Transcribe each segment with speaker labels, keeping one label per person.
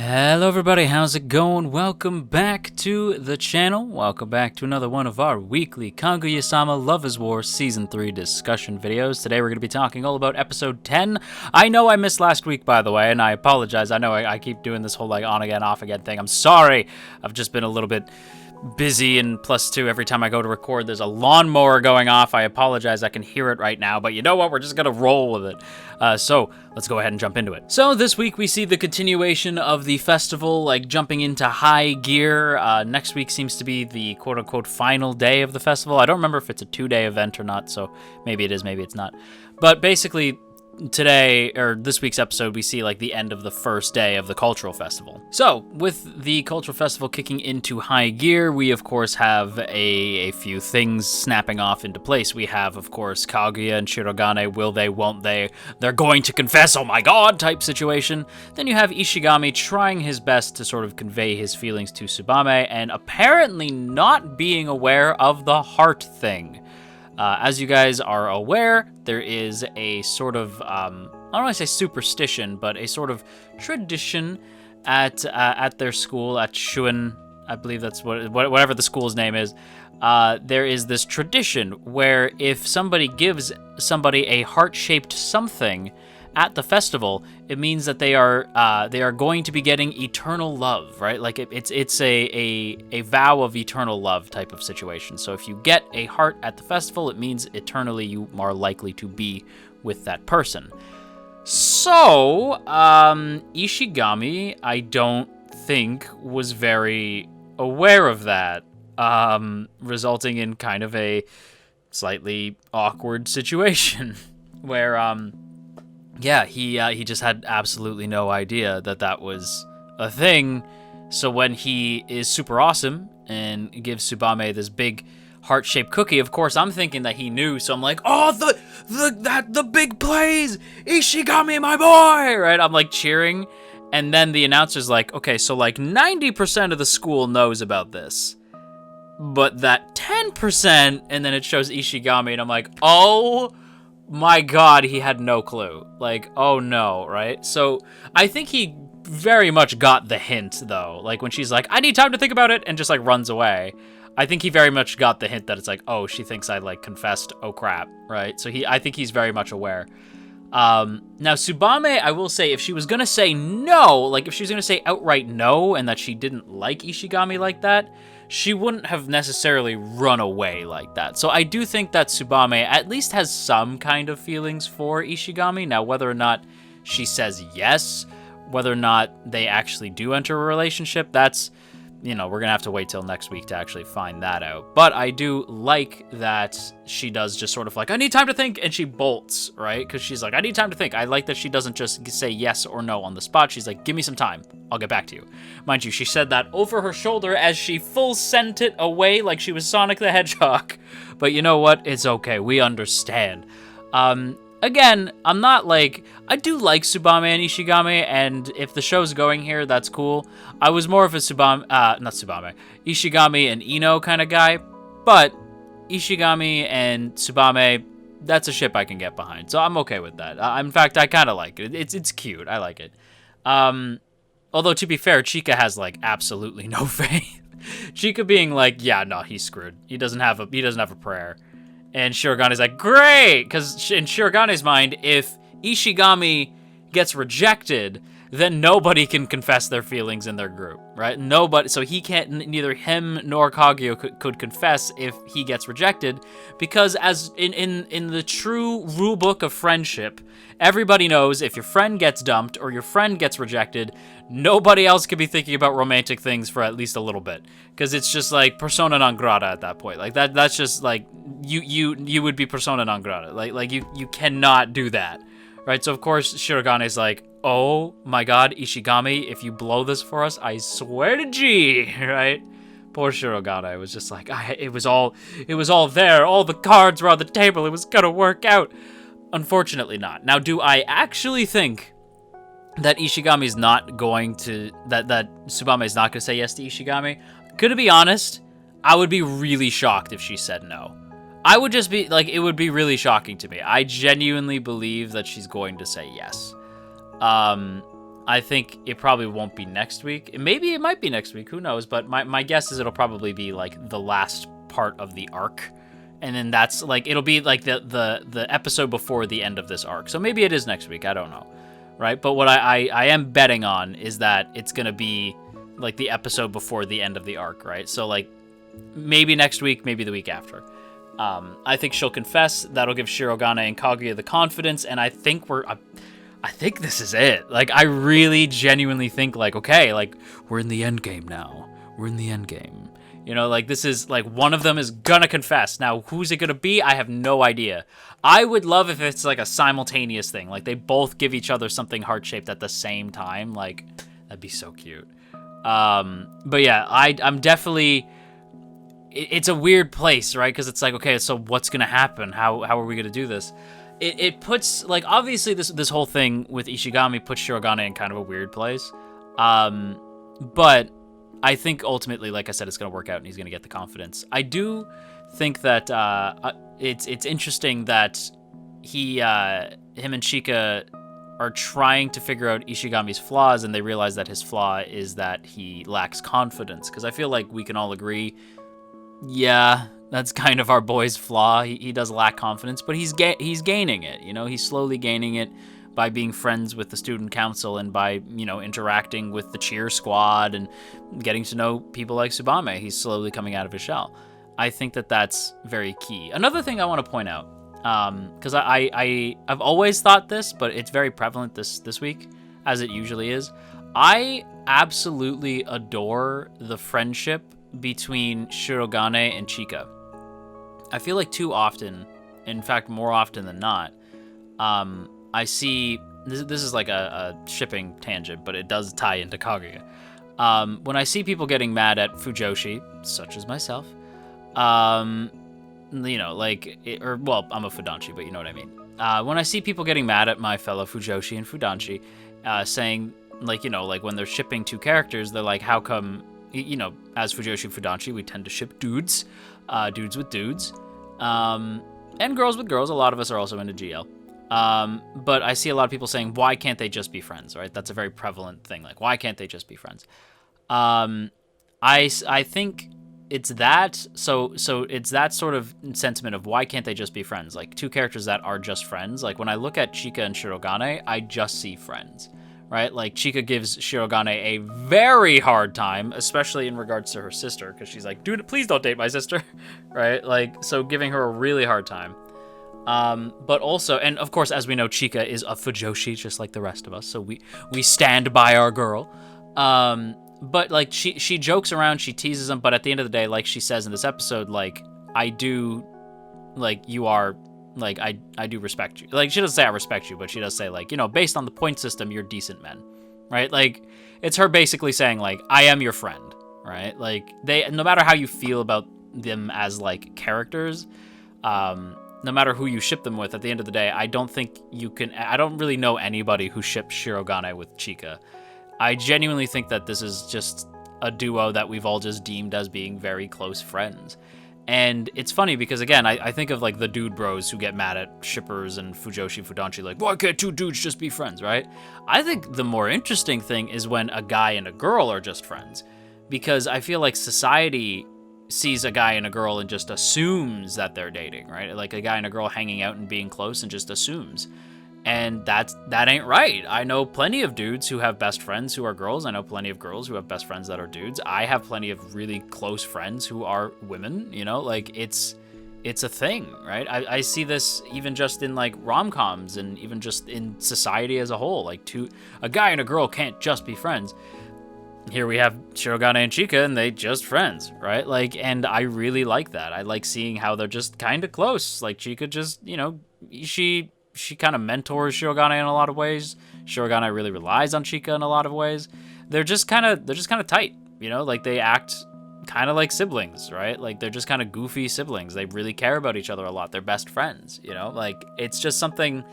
Speaker 1: Hello everybody, how's it going? Welcome back to the channel. Welcome back to another one of our weekly Kaguya-sama Love is War Season 3 discussion videos. Today we're going to be talking all about Episode 10. I know I missed last week, by the way, and I apologize. I know I keep doing this whole like on again, off again thing. I'm sorry. I've just been a little bit busy, and plus two, every time I go to record there's a lawnmower going off. I apologize, I can hear it right now, but you know what, we're just gonna roll with it. So let's go ahead and jump into it. So this week we see the continuation of the festival, like jumping into high gear. Next week seems to be the quote-unquote final day of the festival. I don't remember if it's a 2-day event or not, so maybe it is, maybe it's not, but basically today, or this week's episode, we see like the end of the first day of the cultural festival. So with the cultural festival kicking into high gear, we of course have a few things snapping off into place. We have of course Kaguya and Shirogane, will they, won't they, they're going to confess, oh my god type situation. Then you have Ishigami trying his best to sort of convey his feelings to Tsubame and apparently not being aware of the heart thing. As you guys are aware, there is a sort of, I don't want to say superstition, but a sort of tradition at their school, at Shuen, I believe that's whatever the school's name is. There is this tradition where if somebody gives somebody a heart-shaped something at the festival, it means that they are going to be getting eternal love, right? Like it's a vow of eternal love type of situation. So if you get a heart at the festival, it means eternally you are likely to be with that person. So Ishigami, I don't think was very aware of that, resulting in kind of a slightly awkward situation where yeah, he just had absolutely no idea that that was a thing. So when he is super awesome and gives Tsubame this big heart-shaped cookie, of course I'm thinking that he knew. So I'm like, oh, the big plays, Ishigami, my boy, right? I'm like cheering, and then the announcer's like, okay, so like 90% of the school knows about this, but that 10%, and then it shows Ishigami, and I'm like, oh my god, he had no clue. Like, oh no, right? So I think he very much got the hint, though. Like, when she's like, I need time to think about it, and just, like, runs away. I think he very much got the hint that it's like, oh, she thinks I, like, confessed, oh crap, right? So I think he's very much aware. Now, Tsubame, I will say, if she was gonna say no, like, if she was gonna say outright no, and that she didn't like Ishigami like that, she wouldn't have necessarily run away like that. So I do think that Tsubame at least has some kind of feelings for Ishigami. Now, whether or not she says yes, whether or not they actually do enter a relationship, that's, you know, we're gonna have to wait till next week to actually find that out. But I do like that she does just sort of like, I need time to think, and she bolts, right? Because she's like, I need time to think. I like that she doesn't just say yes or no on the spot. She's like, give me some time. I'll get back to you. Mind you, she said that over her shoulder as she full sent it away like she was Sonic the Hedgehog. But you know what? It's okay. We understand. Again, I'm not like, I do like Tsubame and Ishigami, and if the show's going here, that's cool. I was more of a Ishigami and Ino kind of guy, but Ishigami and Tsubame, that's a ship I can get behind, so I'm okay with that. In fact, I kind of like it. It's cute. I like it. Although, to be fair, Chika has, like, absolutely no faith. Chika being like, yeah, no, he's screwed. He doesn't have a prayer. And Shirogane's like, great! Because in Shirogane's mind, if Ishigami gets rejected, then nobody can confess their feelings in their group, right? Nobody, so he can't, neither him nor Kaguya could confess if he gets rejected, because as in the true rule book of friendship, everybody knows if your friend gets dumped or your friend gets rejected, nobody else could be thinking about romantic things for at least a little bit, because it's just like persona non grata at that point. Like that's just like you would be persona non grata. Like you cannot do that, right? So of course Shirogane's like, oh my god, Ishigami, if you blow this for us, I swear to G, right? Poor Shirogane was just like, it was all there, all the cards were on the table, it was gonna work out. Unfortunately not. Now, do I actually think that Ishigami's not going to, that Tsubame is not gonna say yes to Ishigami? Gonna be honest, I would be really shocked if she said no. I would just be, like, it would be really shocking to me. I genuinely believe that she's going to say yes. I think it probably won't be next week. Maybe it might be next week. Who knows? But my guess is it'll probably be like the last part of the arc. And then that's like, it'll be like the episode before the end of this arc. So maybe it is next week. I don't know. Right? But what I am betting on is that it's going to be like the episode before the end of the arc. Right? So like maybe next week, maybe the week after. I think she'll confess. That'll give Shirogane and Kaguya the confidence. And I think I think this is it. Like, I really genuinely think, like, okay, like, we're in the end game now. We're in the end game. You know, like, this is, like, one of them is gonna confess. Now, who's it gonna be? I have no idea. I would love if it's, like, a simultaneous thing. Like, they both give each other something heart-shaped at the same time. Like, that'd be so cute. But yeah, I'm definitely... It's a weird place, right? Because it's like, okay, so what's gonna happen? How are we gonna do this? It puts, like, obviously this whole thing with Ishigami puts Shirogane in kind of a weird place. But I think ultimately, like I said, it's going to work out and he's going to get the confidence. I do think that it's interesting that him and Chika are trying to figure out Ishigami's flaws, and they realize that his flaw is that he lacks confidence. Because I feel like we can all agree, yeah, that's kind of our boy's flaw. He does lack confidence, but he's gaining it. You know, he's slowly gaining it by being friends with the student council and by, you know, interacting with the cheer squad and getting to know people like Tsubame. He's slowly coming out of his shell. I think that that's very key. Another thing I want to point out, because I've always thought this, but it's very prevalent this week, as it usually is. I absolutely adore the friendship between Shirogane and Chika. I feel like too often, in fact more often than not, I see, this is like a shipping tangent, but it does tie into Kaguya. When I see people getting mad at Fujoshi, such as myself, you know, like, well, I'm a Fudanshi, but you know what I mean. When I see people getting mad at my fellow Fujoshi and Fudanshi, saying, like, you know, like when they're shipping two characters, they're like, how come, you know, as Fujoshi and Fudanshi, we tend to ship dudes with dudes, and girls with girls. A lot of us are also into GL. But I see a lot of people saying, why can't they just be friends, right? That's a very prevalent thing. Like, why can't they just be friends? I think it's that. So it's that sort of sentiment of why can't they just be friends? Like, two characters that are just friends. Like, when I look at Chika and Shirogane, I just see friends, right? Like, Chika gives Shirogane a very hard time, especially in regards to her sister, because she's like, dude, please don't date my sister, right? Like, so giving her a really hard time. But also, and of course, as we know, Chika is a Fujoshi, just like the rest of us, so we stand by our girl. But like, she jokes around, she teases him, but at the end of the day, like she says in this episode, like, I do, like, you are, like, I do respect you. Like, she doesn't say I respect you, but she does say, like, you know, based on the point system, you're decent men, right? Like, it's her basically saying, like, I am your friend, right? Like, no matter how you feel about them as, like, characters, no matter who you ship them with, at the end of the day, I don't think you can... I don't really know anybody who ships Shirogane with Chika. I genuinely think that this is just a duo that we've all just deemed as being very close friends. And it's funny because, again, I think of, like, the dude bros who get mad at shippers and Fujoshi, Fudanshi, like, why can't two dudes just be friends, right? I think the more interesting thing is when a guy and a girl are just friends. Because I feel like society sees a guy and a girl and just assumes that they're dating, right? Like a guy and a girl hanging out and being close and just assumes. And that ain't right. I know plenty of dudes who have best friends who are girls. I know plenty of girls who have best friends that are dudes. I have plenty of really close friends who are women, you know? Like, it's a thing, right? I see this even just in, like, rom-coms and even just in society as a whole. Like, a guy and a girl can't just be friends. Here we have Shirogane and Chika, and they just friends, right? Like, and I really like that. I like seeing how they're just kind of close. Like, Chika just, you know, she kind of mentors Shirogane in a lot of ways. Shirogane really relies on Chika in a lot of ways. They're just kind of tight, you know? Like, they act kind of like siblings, right? Like, they're just kind of goofy siblings. They really care about each other a lot. They're best friends, you know? Like, it's just something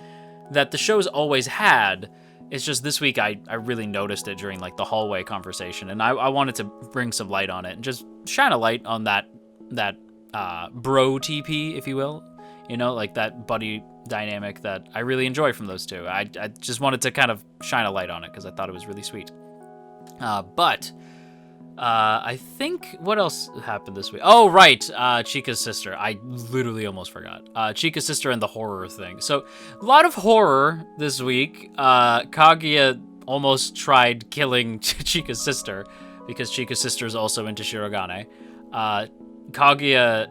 Speaker 1: that the show's always had. It's just this week I really noticed it during, like, the hallway conversation, and I wanted to bring some light on it and just shine a light on that bro TP, if you will, you know, like that buddy dynamic that I really enjoy from those two. I just wanted to kind of shine a light on it because I thought it was really sweet. But I think, what else happened this week? Oh, right, Chica's sister. I literally almost forgot. Chica's sister and the horror thing. So, a lot of horror this week. Kaguya almost tried killing Chica's sister because Chica's sister is also into Shirogane. Kaguya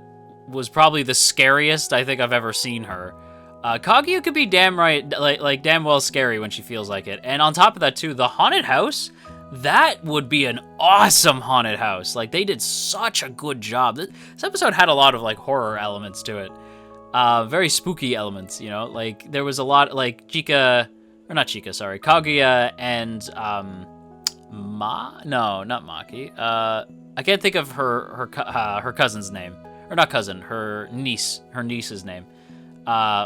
Speaker 1: was probably the scariest I think I've ever seen her. Kaguya could be damn right, like damn well scary when she feels like it. And on top of that too, the haunted house, that would be an awesome haunted house. Like, they did such a good job. This episode had a lot of like horror elements to it. Very spooky elements, you know? Like, there was a lot, like, Kaguya and, no, not Maki. I can't think of her cousin's name. Or not cousin, her niece's name.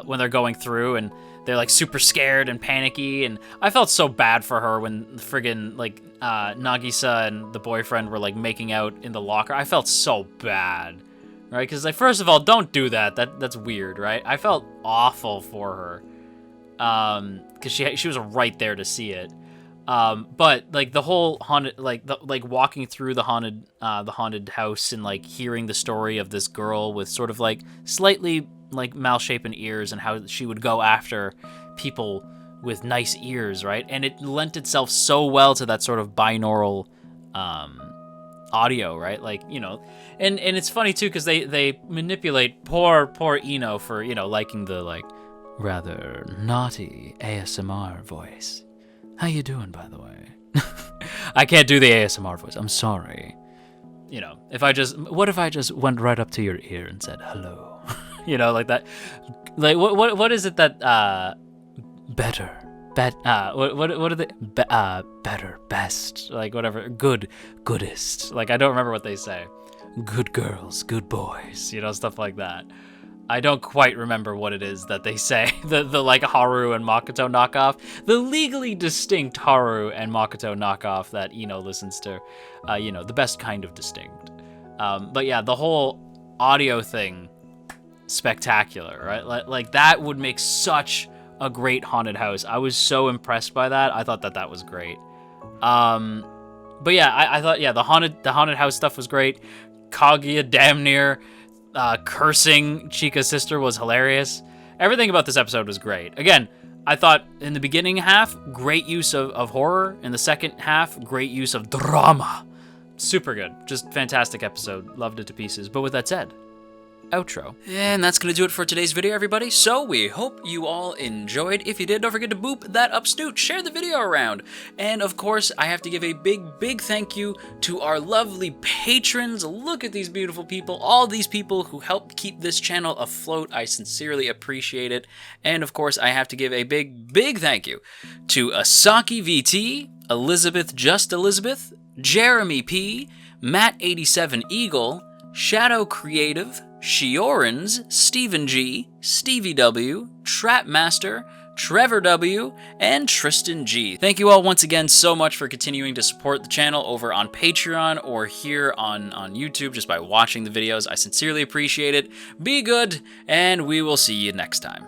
Speaker 1: When they're going through and they're like super scared and panicky, and I felt so bad for her when friggin' like Nagisa and the boyfriend were like making out in the locker. I felt so bad, right? Because like, first of all, don't do that. That's weird, right? I felt awful for her, because she was right there to see it. But like the whole haunted, like walking through the haunted house and like hearing the story of this girl with sort of like slightly like malshapen ears and how she would go after people with nice ears, right? And it lent itself so well to that sort of binaural audio, right? Like, you know, and it's funny too because they manipulate poor Ino for, you know, liking the like rather naughty ASMR voice. How you doing, by the way? I can't do the ASMR voice. I'm sorry. You know, what if I just went right up to your ear and said hello? You know, like that. Like what is it that better? What are they? Better, best, like whatever. Goodest. Like I don't remember what they say. Good girls, good boys. You know, stuff like that. I don't quite remember what it is that they say. The like Haru and Makoto knockoff. The legally distinct Haru and Makoto knockoff that Ino listens to. You know, the best kind of distinct. But yeah, the whole audio thing, spectacular, right? Like that would make such a great haunted house. I was so impressed by that. I thought that was great. But yeah, I thought, yeah, the haunted house stuff was great. Kaguya damn near cursing Chica's sister was hilarious. Everything about this episode was great. Again, I thought in the beginning half, great use of horror. In the second half, great use of drama. Super good. Just fantastic episode. Loved it to pieces. But with that said, outro. And that's going to do it for today's video, everybody. So we hope you all enjoyed. If you did, don't forget to boop that up snoot. Share the video around. And of course, I have to give a big thank you to our lovely patrons. Look at these beautiful people. All these people who help keep this channel afloat. I sincerely appreciate it. And of course, I have to give a big thank you to Asaki VT, Elizabeth Just Elizabeth, Jeremy P, Matt87 Eagle, Shadow Creative, Shiorans, Stephen G, Stevie W, Trapmaster, Trevor W, and Tristan G. Thank you all once again so much for continuing to support the channel over on Patreon or here on YouTube just by watching the videos. I sincerely appreciate it. Be good, and we will see you next time.